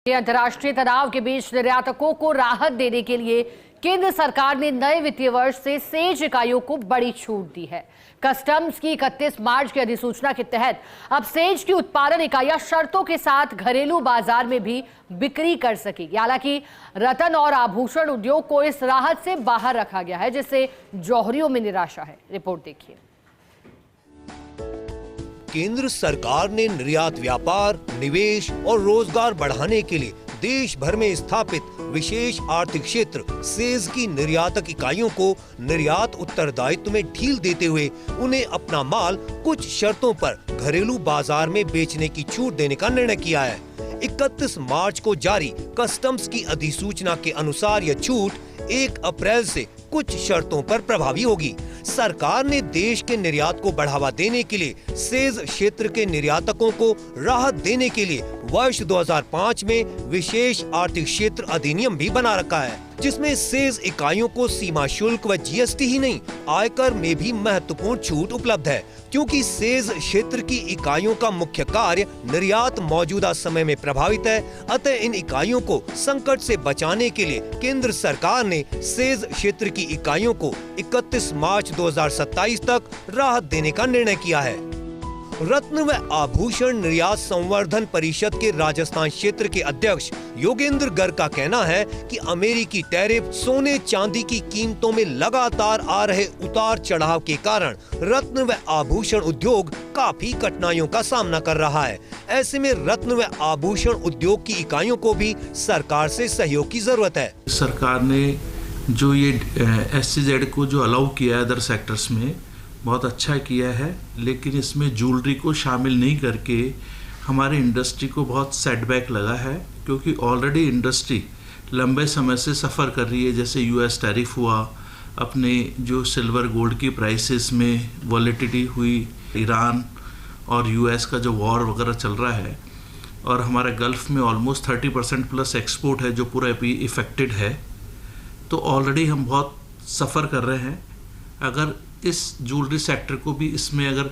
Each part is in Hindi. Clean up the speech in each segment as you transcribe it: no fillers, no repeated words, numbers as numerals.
अंतर्राष्ट्रीय तनाव के बीच निर्यातकों को राहत देने के लिए केंद्र सरकार ने नए वित्तीय वर्ष से सेज इकाइयों को बड़ी छूट दी है। कस्टम्स की 31 मार्च की अधिसूचना के तहत अब सेज की उत्पादन इकाइयां शर्तों के साथ घरेलू बाजार में भी बिक्री कर सकेगी। हालांकि रत्न और आभूषण उद्योग को इस राहत से बाहर रखा गया है, जिससे जौहरियों में निराशा है। रिपोर्ट देखिए। केंद्र सरकार ने निर्यात व्यापार, निवेश और रोजगार बढ़ाने के लिए देश भर में स्थापित विशेष आर्थिक क्षेत्र सेज की निर्यातक इकाइयों को निर्यात उत्तरदायित्व में ढील देते हुए उन्हें अपना माल कुछ शर्तों पर घरेलू बाजार में बेचने की छूट देने का निर्णय किया है। 31 मार्च को जारी कस्टम्स की अधिसूचना के अनुसार यह छूट 1 अप्रैल से कुछ शर्तों पर प्रभावी होगी। सरकार ने देश के निर्यात को बढ़ावा देने के लिए सेज क्षेत्र के निर्यातकों को राहत देने के लिए वर्ष 2005 में विशेष आर्थिक क्षेत्र अधिनियम भी बना रखा है, जिसमें सेज इकाइयों को सीमा शुल्क व जीएसटी ही नहीं, आयकर में भी महत्वपूर्ण छूट उपलब्ध है। क्योंकि सेज क्षेत्र की इकाइयों का मुख्य कार्य निर्यात मौजूदा समय में प्रभावित है, अतः इन इकाइयों को संकट से बचाने के लिए केंद्र सरकार ने सेज क्षेत्र की इकाइयों को 31 मार्च 2027 तक राहत देने का निर्णय किया है। रत्न व आभूषण निर्यात संवर्धन परिषद के राजस्थान क्षेत्र के अध्यक्ष योगेंद्र गर्ग का कहना है कि अमेरिकी टैरिफ, सोने चांदी की कीमतों में लगातार आ रहे उतार चढ़ाव के कारण रत्न व आभूषण उद्योग काफी कठिनाइयों का सामना कर रहा है। ऐसे में रत्न व आभूषण उद्योग की इकाइयों को भी सरकार से सहयोग की जरूरत है। सरकार ने जो ये SEZ को जो अलाउ किया है अदर सेक्टर्स में, बहुत अच्छा किया है, लेकिन इसमें ज्वेलरी को शामिल नहीं करके हमारे इंडस्ट्री को बहुत सेटबैक लगा है, क्योंकि ऑलरेडी इंडस्ट्री लंबे समय से सफ़र कर रही है। जैसे US टैरिफ हुआ, अपने जो सिल्वर गोल्ड की प्राइसेस में वॉलेटिलिटी हुई, ईरान और US का जो वॉर वगैरह चल रहा है, और हमारे गल्फ़ में ऑलमोस्ट 30% प्लस एक्सपोर्ट है जो पूरा इफेक्टेड है। तो ऑलरेडी हम बहुत सफ़र कर रहे हैं। अगर इस ज्वेलरी सेक्टर को भी इसमें अगर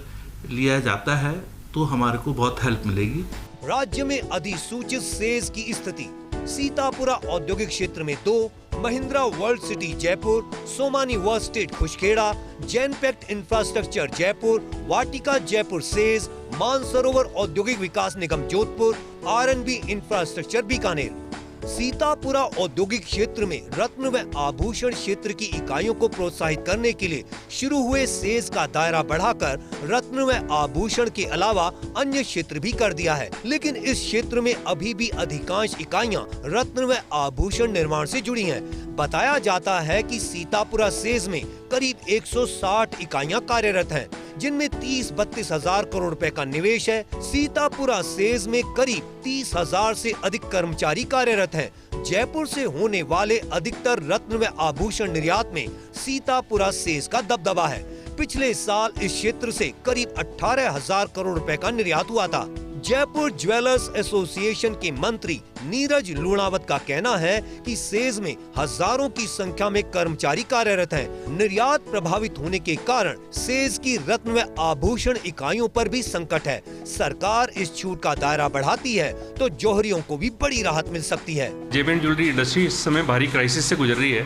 लिया जाता है तो हमारे को बहुत हेल्प मिलेगी। राज्य में अधिसूचित सेज की स्थिति: सीतापुरा औद्योगिक क्षेत्र में 2, Mahindra world city Jaipur, Somani world state Khushkhera, Jainpact infrastructure Jaipur, Vatika Jaipur SEZ, Mansarovar औद्योगिक विकास निगम जोधपुर, R&B इंफ्रास्ट्रक्चर बीकानेर। सीतापुरा औद्योगिक क्षेत्र में रत्न व आभूषण क्षेत्र की इकाइयों को प्रोत्साहित करने के लिए शुरू हुए सेज का दायरा बढ़ाकर रत्न व आभूषण के अलावा अन्य क्षेत्र भी कर दिया है। लेकिन इस क्षेत्र में अभी भी अधिकांश इकाइयां रत्न व आभूषण निर्माण से जुड़ी हैं। बताया जाता है कि सीतापुरा सेज में करीब 160 इकाइयां कार्यरत हैं, जिनमें 30-32 हजार करोड़ रुपए का निवेश है। सीतापुरा सेज में करीब 30,000 से अधिक कर्मचारी कार्यरत हैं। जयपुर से होने वाले अधिकतर रत्न व आभूषण निर्यात में सीतापुरा सेज का दबदबा है। पिछले साल इस क्षेत्र से करीब 18,000 करोड़ रुपए का निर्यात हुआ था। जयपुर ज्वेलर्स एसोसिएशन के मंत्री नीरज लूणावत का कहना है कि सेज में हजारों की संख्या में कर्मचारी कार्यरत हैं। निर्यात प्रभावित होने के कारण सेज की रत्न व आभूषण इकाइयों पर भी संकट है। सरकार इस छूट का दायरा बढ़ाती है तो जौहरियों को भी बड़ी राहत मिल सकती है। जेब ज्वेलरी इंडस्ट्री इस समय भारी क्राइसिस से गुजर रही है।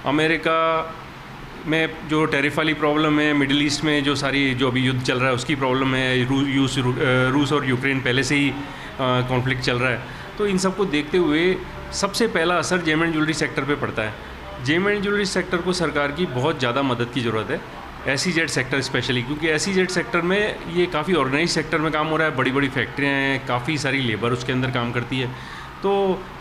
अमेरिका में जो टैरिफ वाली प्रॉब्लम है, मिडिल ईस्ट में जो अभी युद्ध चल रहा है उसकी प्रॉब्लम है, रूस और यूक्रेन पहले से ही कॉन्फ्लिक्ट चल रहा है। तो इन सब को देखते हुए सबसे पहला असर जेम एंड ज्वेलरी सेक्टर पे पड़ता है। जेम एंड ज्वेलरी सेक्टर को सरकार की बहुत ज़्यादा मदद की ज़रूरत है, SEZ सेक्टर स्पेशली, क्योंकि SEZ सेक्टर में ये काफ़ी ऑर्गेनाइज सेक्टर में काम हो रहा है। बड़ी बड़ी फैक्ट्रियाँ हैं, काफ़ी सारी लेबर उसके अंदर काम करती है। तो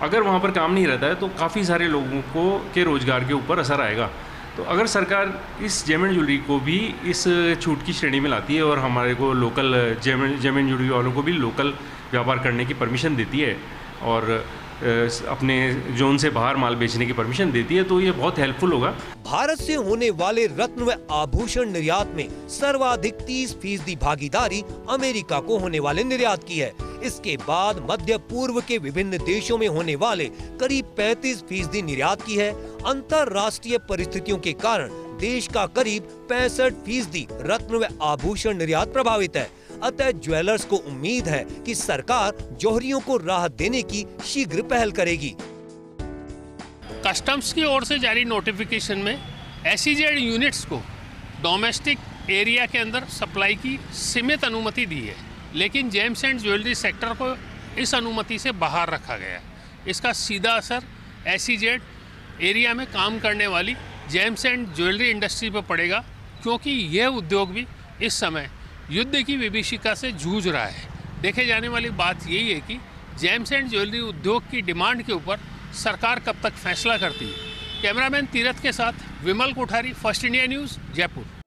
अगर वहाँ पर काम नहीं रहता है तो काफ़ी सारे लोगों को के रोज़गार के ऊपर असर आएगा। तो अगर सरकार इस जेम एंड ज्वेलरी को भी इस छूट की श्रेणी में लाती है और हमारे को लोकल जेम एंड ज्वेलरी वालों को भी लोकल व्यापार करने की परमिशन देती है और अपने जोन से बाहर माल बेचने की परमिशन देती है, तो ये बहुत हेल्पफुल होगा। भारत से होने वाले रत्न व आभूषण निर्यात में सर्वाधिक 30% भागीदारी अमेरिका को होने वाले निर्यात की है। इसके बाद मध्य पूर्व के विभिन्न देशों में होने वाले करीब 35% निर्यात की है। अंतर्राष्ट्रीय परिस्थितियों के कारण देश का करीब 65% रत्न व आभूषण निर्यात प्रभावित है। अतः ज्वेलर्स को उम्मीद है कि सरकार जौहरियों को राहत देने की शीघ्र पहल करेगी। कस्टम्स की ओर से जारी नोटिफिकेशन में एसईजेड यूनिट्स को डोमेस्टिक एरिया के अंदर सप्लाई की सीमित अनुमति दी है, लेकिन जेम्स एंड ज्वेलरी सेक्टर को इस अनुमति से बाहर रखा गया है। इसका सीधा असर एसईजेड एरिया में काम करने वाली जेम्स एंड ज्वेलरी इंडस्ट्री पर पड़ेगा, क्योंकि यह उद्योग भी इस समय युद्ध की विभीषिका से जूझ रहा है। देखे जाने वाली बात यही है कि जेम्स एंड ज्वेलरी उद्योग की डिमांड के ऊपर सरकार कब तक फैसला करती है। कैमरामैन तीरथ के साथ Vimal Kothari, first India news, Jaipur.